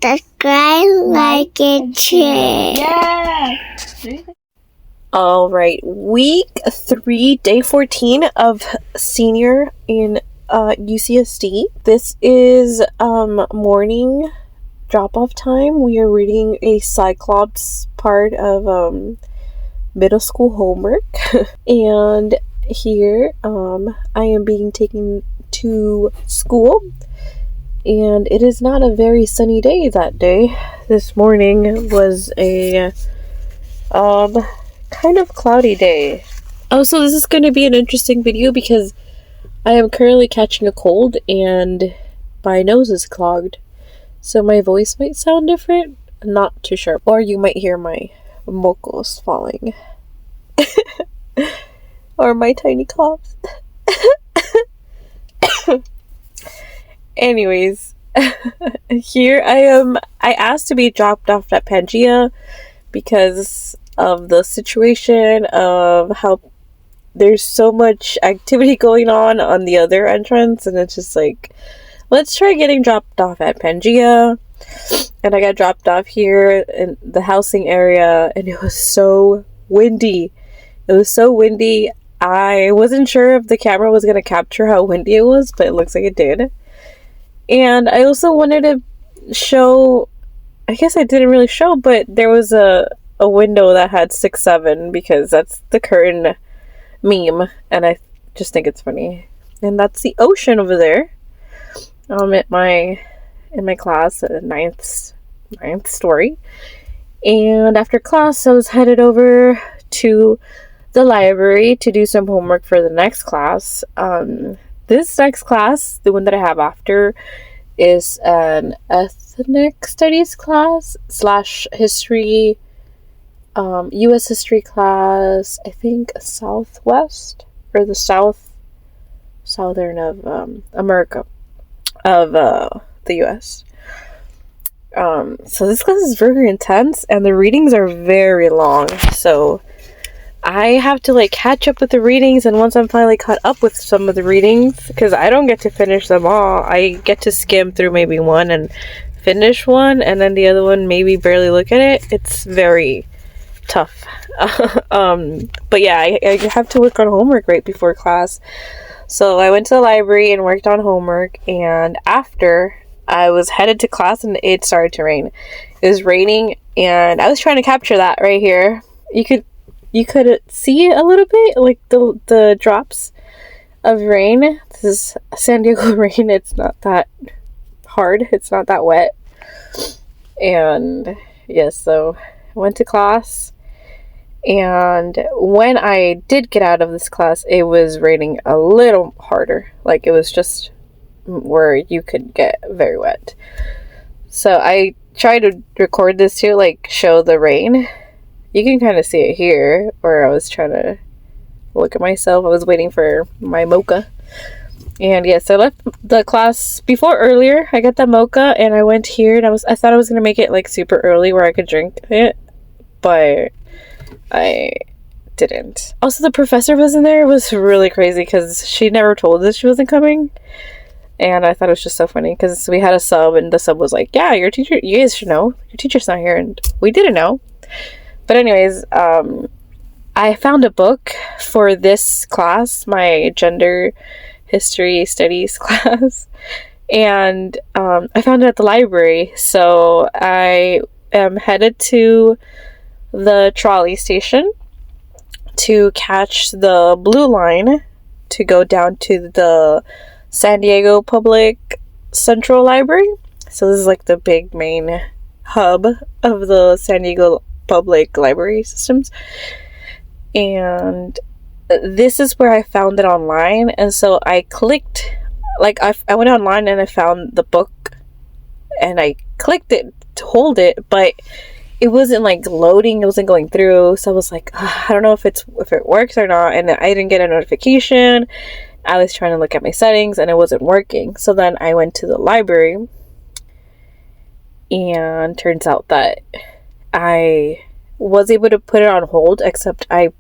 subscribe, like, and share. Yeah. All right, week 3, day 14 of senior in UCSD. This is morning drop-off time. We are reading a Cyclops part of middle school homework. And here I am being taken to school, and it is not a very sunny day that day. This morning was a kind of cloudy day. Oh, so this is going to be an interesting video because I am currently catching a cold and my nose is clogged. So my voice might sound different, not too sharp. Or you might hear my mocos falling. Or my tiny coughs. Anyways, here I am. I asked to be dropped off at Pangea because of the situation of how there's so much activity going on the other entrance, and it's just like, let's try getting dropped off at Pangea. And I got dropped off here in the housing area, and it was so windy. I wasn't sure if the camera was going to capture how windy it was, but it looks like it did. And I also wanted to show, I guess I didn't really show, but there was a window that had 6'7", because that's the current meme, and I just think it's funny. And that's the ocean over there. In my class, ninth story. And after class, I was headed over to the library to do some homework for the next class. This next class, the one that I have after, is an ethnic studies class / history, U.S. history class, I think Southwest, or the southern of America, of the U.S. So this class is very intense, and the readings are very long, so I have to catch up with the readings. And once I'm finally caught up with some of the readings, because I don't get to finish them all, I get to skim through maybe one and finish one, and then the other one maybe barely look at it. It's very tough. But yeah, I have to work on homework right before class. So I went to the library and worked on homework, and after I was headed to class, and it started to rain. It was raining, and I was trying to capture that right here. You could see a little bit, like the drops of rain. This is San Diego rain. It's not that hard. It's not that wet. And yes, so I went to class. And when I did get out of this class, it was raining a little harder. Like, it was just where you could get very wet. So I tried to record this to show the rain. You can kind of see it here, where I was trying to look at myself. I was waiting for my mocha. And yes, I left the class earlier. I got the mocha, and I went here, and I thought I was going to make it super early where I could drink it, but I didn't. Also, the professor was in there. It was really crazy because she never told us she wasn't coming. And I thought it was just so funny because we had a sub, and the sub was like, yeah, your teacher, you guys should know. Your teacher's not here. And we didn't know. But anyways, I found a book for this class, my gender history studies class. And I found it at the library. So I am headed to the trolley station to catch the blue line to go down to the San Diego Public Central Library. So this is the big main hub of the San Diego Public Library systems. And this is where I found it online. And so I clicked, I went online and I found the book and I clicked it to hold it, but it wasn't loading. It wasn't going through. So I was like, I don't know if it works or not. And I didn't get a notification. I was trying to look at my settings and it wasn't working. So then I went to the library, and turns out that I was able to put it on hold, except I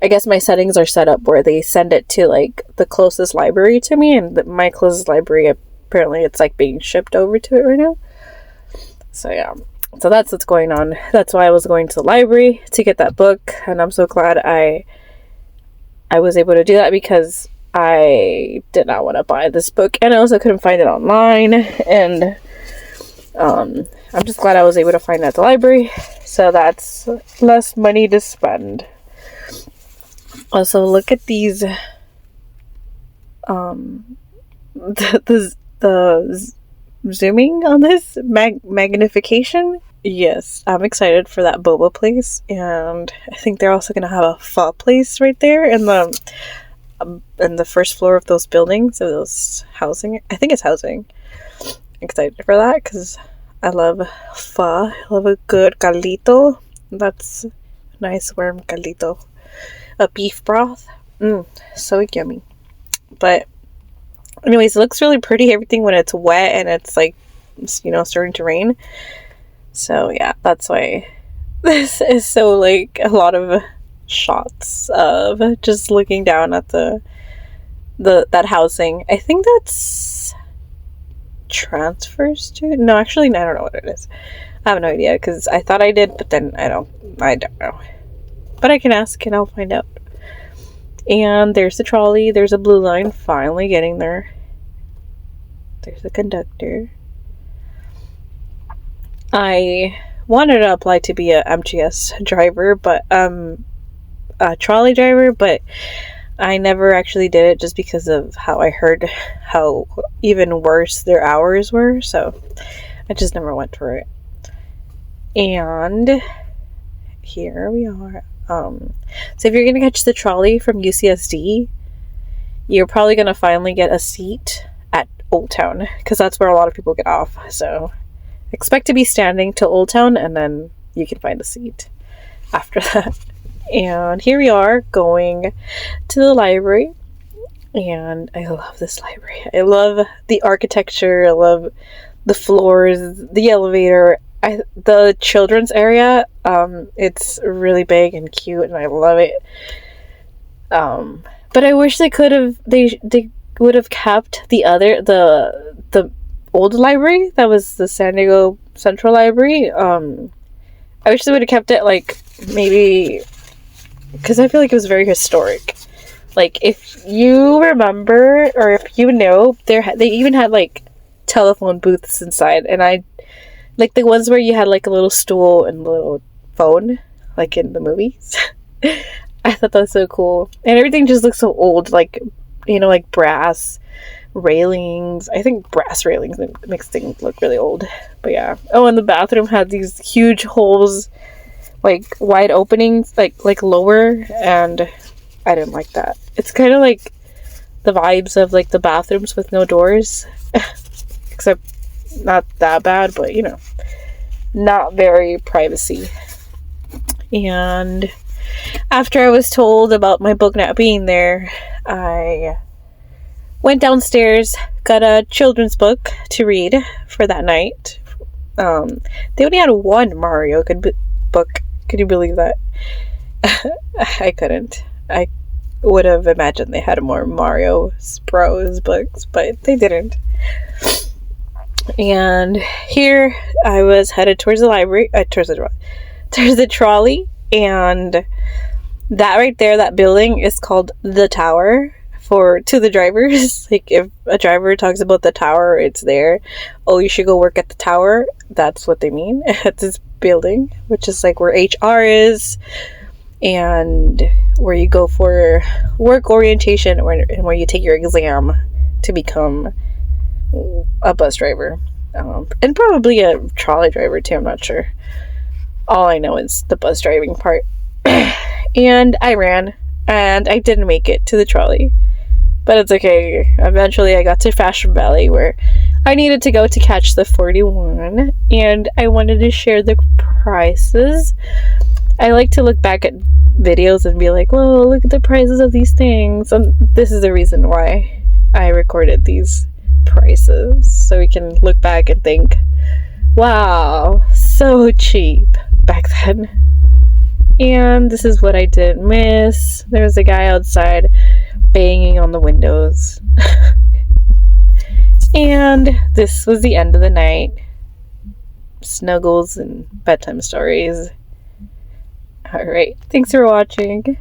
guess my settings are set up where they send it to the closest library to me, and my closest library, apparently it's being shipped over to it right now. So yeah, so that's what's going on. That's why I was going to the library to get that book, and I'm so glad I was able to do that, because I did not want to buy this book, and I also couldn't find it online, and I'm just glad I was able to find it at the library, so that's less money to spend. Also, look at these the zooming on this magnification. Yes, I'm excited for that boba place, and I think they're also gonna have a pho place right there in the first floor of those buildings, of those housing. I think it's housing. Excited for that because I love pho. I love a good caldito. That's a nice warm caldito. A beef broth. So yummy. But anyways, it looks really pretty, everything when it's wet and it's like, starting to rain. So yeah, that's why this is so like a lot of shots of just looking down at that housing. I think that's transfer student. No, actually, I don't know what it is. I have no idea, because I thought I did, but then I don't know. But I can ask and I'll find out. And there's the trolley. There's a blue line. Finally getting there. There's the conductor. I wanted to apply to be a MTS driver, but a trolley driver, but I never actually did it, just because of how I heard how even worse their hours were. So I just never went for it. And here we are. So if you're going to catch the trolley from UCSD, you're probably going to finally get a seat at Old Town, because that's where a lot of people get off. So expect to be standing till Old Town, and then you can find a seat after that. And here we are going to the library, and I love this library. I love the architecture. I love the floors, the elevator. The children's area, it's really big and cute, and I love it. But I wish they would have kept the old library that was the San Diego Central Library. I wish they would have kept it, like, maybe, because I feel like it was very historic. Like, if you remember, or if you know, they even had like telephone booths inside, and I like the ones where you had like a little stool and a little phone, like in the movies. I thought that was so cool. And everything just looks so old, like, like brass railings. I think brass railings makes things look really old. But yeah. Oh, and the bathroom had these huge holes, like wide openings, like lower, and I didn't like that. It's kind of like the vibes of like the bathrooms with no doors. Except not that bad, but not very privacy. And after I was told about my book not being there, I went downstairs, got a children's book to read for that night. They only had one Mario book. Could you believe that? I couldn't. I would have imagined they had more Mario Bros books, but they didn't. And here I was headed towards the library, towards the trolley, and that right there, that building is called the Tower to the drivers. Like, if a driver talks about the tower, it's there. Oh, you should go work at the tower. That's what they mean. At this building, which is like where HR is, and where you go for work orientation, and where you take your exam to become a bus driver, and probably a trolley driver too. I'm not sure. All I know is the bus driving part. And I ran, and I didn't make it to the trolley, but it's okay. Eventually I got to Fashion Valley, where I needed to go to catch the 41, and I wanted to share the prices. I like to look back at videos and be like, well, look at the prices of these things, and this is the reason why I recorded these prices, so we can look back and think, wow, so cheap back then. And this is what I didn't miss. There was a guy outside banging on the windows. And this was the end of the night. Snuggles and bedtime stories. Alright, thanks for watching.